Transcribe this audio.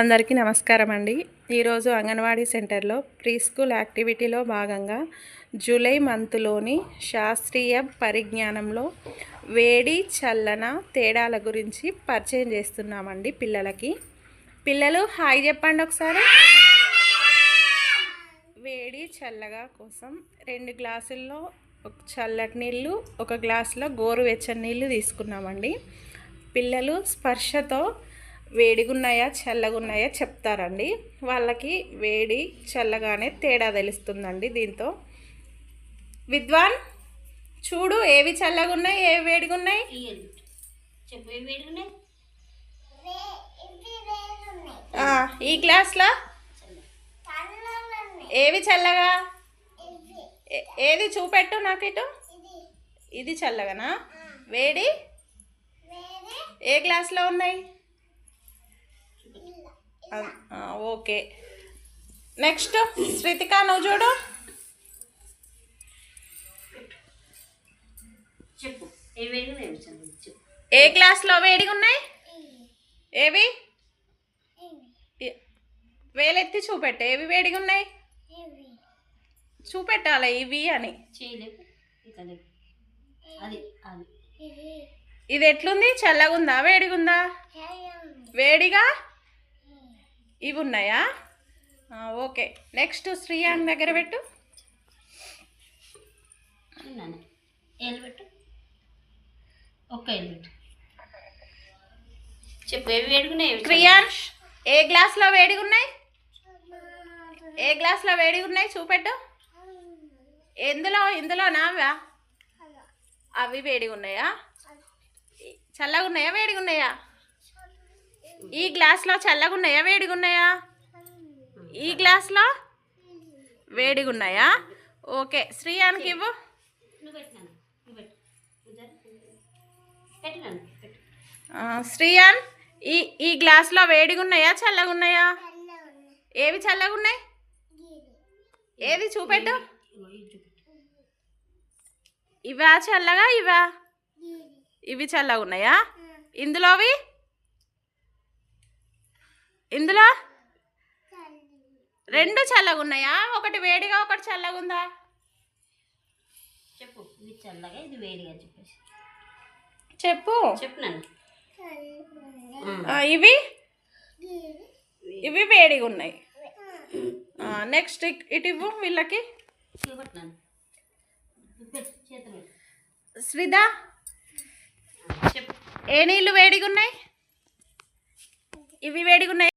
అందరికీ నమస్కారం అండి. ఈరోజు అంగన్వాడీ సెంటర్లో ప్రీ స్కూల్ యాక్టివిటీలో భాగంగా జూలై మంత్లోని శాస్త్రీయ పరిజ్ఞానంలో వేడి చల్లన తేడాల గురించి పరిచయం చేస్తున్నామండి పిల్లలకి. పిల్లలు హాయ్ చెప్పండి ఒకసారి. వేడి చల్లగా కోసం 2 గ్లాసుల్లో చల్లటి నీళ్ళు, 1 గ్లాసులో గోరువెచ్చని నీళ్ళు తీసుకున్నామండి. పిల్లలు స్పర్శతో వేడిగున్నాయా చల్లగున్నాయా చెప్తారండి. వాళ్ళకి వేడి చల్లగానే తేడా తెలుస్తుందండి. దీంతో విద్వాన్ చూడు, ఏవి చల్లగున్నాయి ఏవి వేడిగున్నాయి ఈ గ్లాస్లో ఏవి చల్లగా, ఏది చూపెట్టు నాకు. ఇటు ఇది చల్లగనా? వేడి ఏ గ్లాస్లో ఉన్నాయి? ఓకే. నెక్స్ట్ శ్రీతిక, నువ్వు చూడు. ఏ గ్లాస్లో వేడిగా ఉన్నాయి? ఏవి? వేలెత్తి చూపెట్టు, ఏవి వేడిగా ఉన్నాయి చూపెట్టాలి. ఇవి అని. ఇది ఎట్లుంది? చల్లగుందా వేడిగుందా? వేడిగా ఇవి ఉన్నాయా? ఓకే. నెక్స్ట్ శ్రీయాన్ దగ్గర పెట్టు. క్రియాన్ష్, ఏ గ్లాస్లో వేడిగా ఉన్నాయి? ఏ గ్లాస్లో వేడిగా ఉన్నాయి చూపెట్టు. ఇందులోనా? అవి వేడిగా ఉన్నాయా? చల్లగా ఉన్నాయా వేడిగా ఉన్నాయా? ఈ గ్లాస్లో చల్లగా ఉన్నాయా వేడిగా ఉన్నాయా? ఈ గ్లాస్లో వేడిగా ఉన్నాయా? ఓకే. శ్రీయాన్కి ఇవ్వు. శ్రీయాన్, ఈ గ్లాస్లో వేడిగా ఉన్నాయా చల్లగా ఉన్నాయా? ఏవి చల్లగా ఉన్నాయి? ఏది చూపెట్టు. ఇవా చల్లగా? ఇవా? ఇవి చల్లగా ఉన్నాయా? ఇందులోవి? ఇందులో 2 చల్లగా ఉన్నాయా? ఒకటి వేడిగా ఒకటి చల్లగా ఉందా? చెప్పు. ఇది చల్లగా ఇది వేడిగా చెప్పేసి చెప్పు. ఇవి ఇవి వేడిగా ఉన్నాయి. నెక్స్ట్ ఇటు ఇవ్వు వీళ్ళకి. శ్రీదా, ఏ నీళ్ళు వేడిగా ఉన్నాయి? ఇవి వేడిగా ఉన్నాయి.